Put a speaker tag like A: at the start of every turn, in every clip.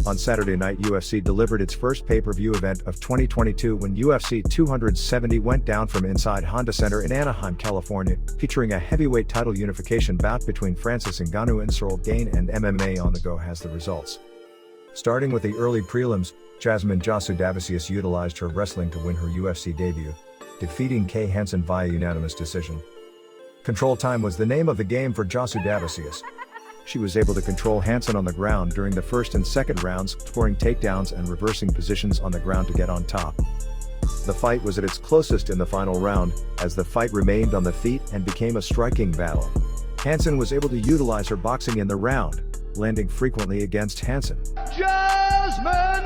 A: On Saturday night, UFC delivered its first pay-per-view event of 2022 when UFC 270 went down from inside Honda Center in Anaheim, California, featuring a heavyweight title unification bout between Francis Ngannou and Gane, and MMA on the Go has the results. Starting with the early prelims, Jasmine Jasudavicius utilized her wrestling to win her UFC debut, defeating Hansen via unanimous decision. Control time was the name of the game for Jasudavicius. She was able to control Hansen on the ground during the first and second rounds, scoring takedowns and reversing positions on the ground to get on top. The fight was at its closest in the final round, as the fight remained on the feet and became a striking battle. Hansen was able to utilize her boxing in the round, landing frequently against Hansen.
B: Jasmine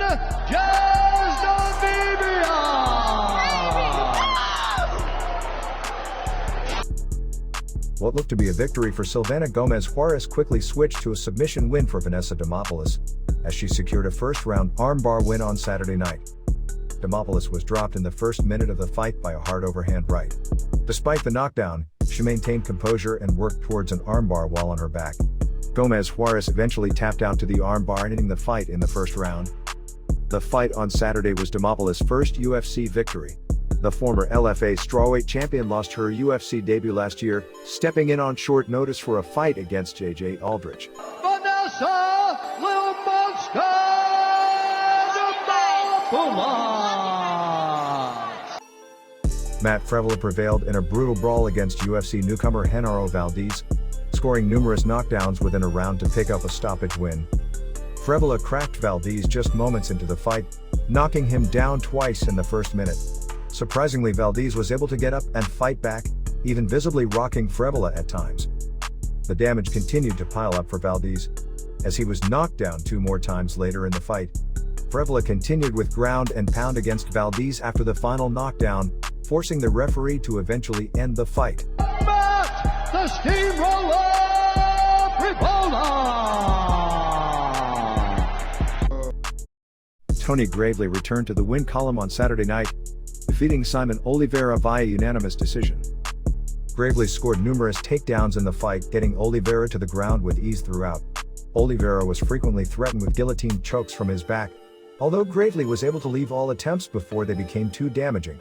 A: What looked to be a victory for Silvana, Juarez quickly switched to a submission win for Vanessa Demopoulos, as she secured a first-round armbar win on Saturday night. Demopoulos was dropped in the first minute of the fight by a hard overhand right. Despite the knockdown, she maintained composure and worked towards an armbar while on her back. Juarez eventually tapped out to the armbar, ending the fight in the first round. The fight on Saturday was Demopoulos' first UFC victory. The former LFA strawweight champion lost her UFC debut last year, stepping in on short notice for a fight against JJ Aldrich.
B: Vanessa, Lil Monster,
A: Matt Frevola prevailed in a brutal brawl against UFC newcomer Genaro Valdez, scoring numerous knockdowns within a round to pick up a stoppage win. Frevola cracked Valdez just moments into the fight, knocking him down twice in the first minute. Surprisingly, Valdez was able to get up and fight back, even visibly rocking Frevola at times. The damage continued to pile up for Valdez, as he was knocked down 2 more times later in the fight. Frevola continued with ground and pound against Valdez after the final knockdown, forcing the referee to eventually end the fight.
B: Matt, the Steamroller, Frevola!
A: Tony Gravely returned to the win column on Saturday night, defeating Saimon Oliveira via unanimous decision. Gravely scored numerous takedowns in the fight, getting Oliveira to the ground with ease throughout. Oliveira was frequently threatened with guillotine chokes from his back, although Gravely was able to leave all attempts before they became too damaging.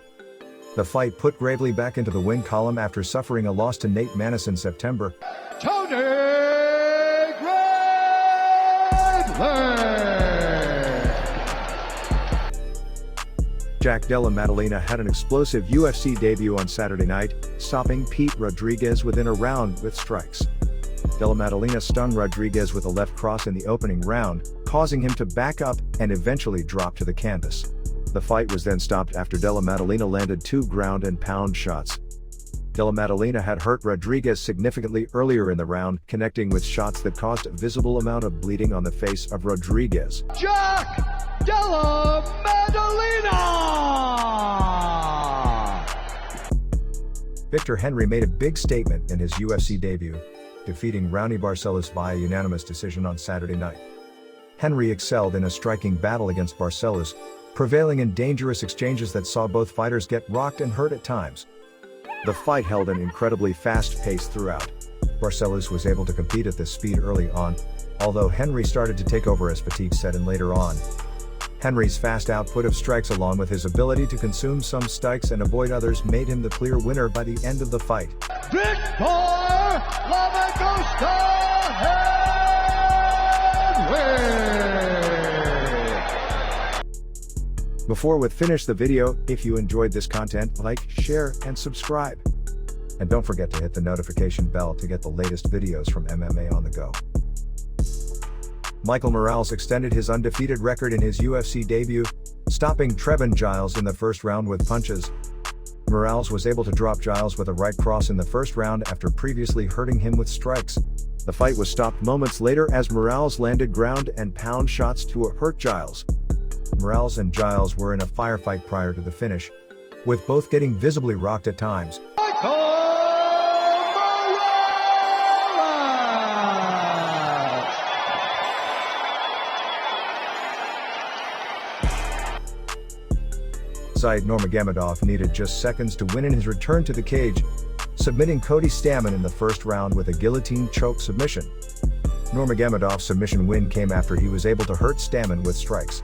A: The fight put Gravely back into the win column after suffering a loss to Nate Maness in September.
B: Tony Gravely!
A: Della Maddalena had an explosive UFC debut on Saturday night, stopping Pete Rodriguez within a round with strikes. Della Maddalena stung Rodriguez with a left cross in the opening round, causing him to back up and eventually drop to the canvas. The fight was then stopped after Della Maddalena landed 2 ground and pound shots. Della Maddalena had hurt Rodriguez significantly earlier in the round, connecting with shots that caused a visible amount of bleeding on the face of Rodriguez.
B: Della Maddalena!
A: Victor Henry made a big statement in his UFC debut, defeating Raoni Barcelos via unanimous decision on Saturday night. Henry excelled in a striking battle against Barcelos, prevailing in dangerous exchanges that saw both fighters get rocked and hurt at times. The fight held an incredibly fast pace throughout. Barcelos was able to compete at this speed early on, although Henry started to take over as fatigue set in later on. Henry's fast output of strikes along with his ability to consume some strikes and avoid others made him the clear winner by the end of the fight.
B: Victor Henry!
A: Before we finish the video, if you enjoyed this content, like, share, and subscribe. And don't forget to hit the notification bell to get the latest videos from MMA on the Go. Michael Morales extended his undefeated record in his UFC debut, stopping Trevin Giles in the first round with punches. Morales was able to drop Giles with a right cross in the first round after previously hurting him with strikes. The fight was stopped moments later as Morales landed ground and pound shots to hurt Giles. Morales and Giles were in a firefight prior to the finish, with both getting visibly rocked at times. Nurmagomedov needed just seconds to win in his return to the cage, submitting Cody Stamann in the first round with a guillotine choke submission. Nurmagomedov's submission win came after he was able to hurt Stamann with strikes.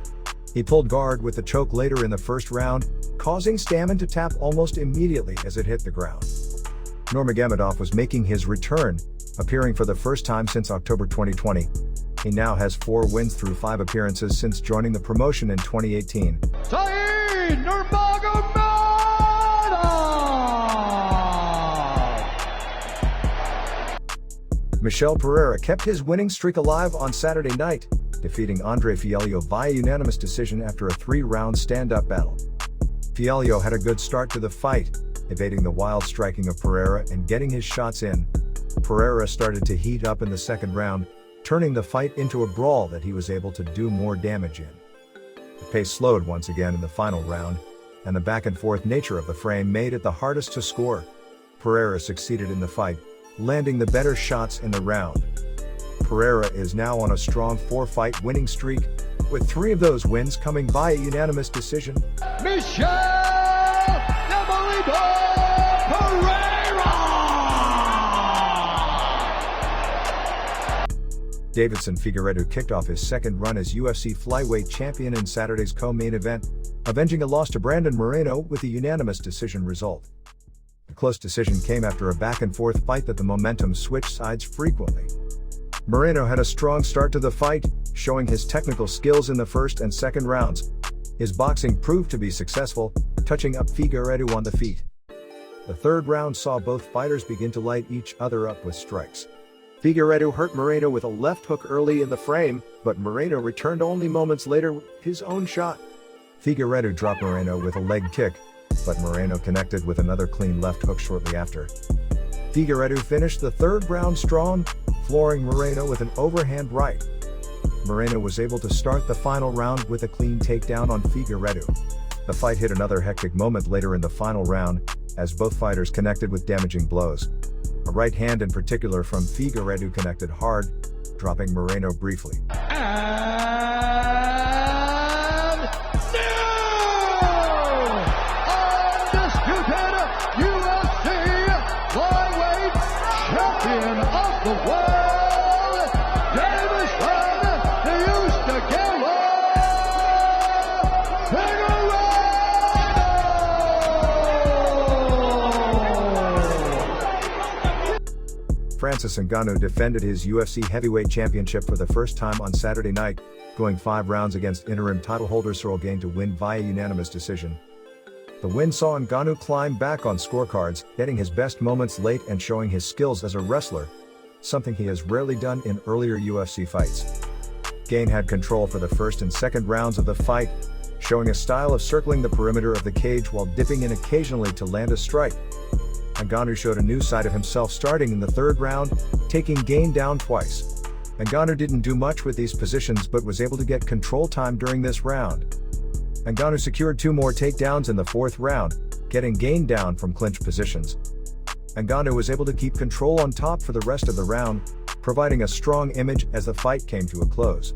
A: He pulled guard with the choke later in the first round, causing Stamann to tap almost immediately as it hit the ground. Nurmagomedov was making his return, appearing for the first time since October 2020. He now has 4 wins through 5 appearances since joining the promotion in 2018.
B: Nurmagomedov!
A: Michel Pereira kept his winning streak alive on Saturday night, defeating Fialho via unanimous decision after a 3-round stand-up battle. Fialho had a good start to the fight, evading the wild striking of Pereira and getting his shots in. Pereira started to heat up in the second round, turning the fight into a brawl that he was able to do more damage in. The pace slowed once again in the final round, and the back-and-forth nature of the frame made it the hardest to score. Pereira succeeded in the fight, landing the better shots in the round. Pereira is now on a strong 4-fight winning streak, with 3 of those wins coming via unanimous decision.
B: Michel Pereira!
A: Deiveson Figueiredo kicked off his second run as UFC flyweight champion in Saturday's co-main event, avenging a loss to Brandon Moreno with a unanimous decision result. The close decision came after a back-and-forth fight that the momentum switched sides frequently. Moreno had a strong start to the fight, showing his technical skills in the first and second rounds. His boxing proved to be successful, touching up Figueiredo on the feet. The third round saw both fighters begin to light each other up with strikes. Figueiredo hurt Moreno with a left hook early in the frame, but Moreno returned only moments later with his own shot. Figueiredo dropped Moreno with a leg kick, but Moreno connected with another clean left hook shortly after. Figueiredo finished the third round strong, flooring Moreno with an overhand right. Moreno was able to start the final round with a clean takedown on Figueiredo. The fight hit another hectic moment later in the final round, as both fighters connected with damaging blows. A right hand in particular from Figueiredo connected hard, dropping Moreno briefly. Francis Ngannou defended his UFC heavyweight championship for the first time on Saturday night, going 5 rounds against interim title holder Gane to win via unanimous decision. The win saw Ngannou climb back on scorecards, getting his best moments late and showing his skills as a wrestler, something he has rarely done in earlier UFC fights. Gane had control for the first and second rounds of the fight, showing a style of circling the perimeter of the cage while dipping in occasionally to land a strike. Ngannou showed a new side of himself starting in the third round, taking Gane down twice. Ngannou didn't do much with these positions but was able to get control time during this round. Ngannou secured 2 more takedowns in the fourth round, getting Gane down from clinch positions. Ngannou was able to keep control on top for the rest of the round, providing a strong image as the fight came to a close.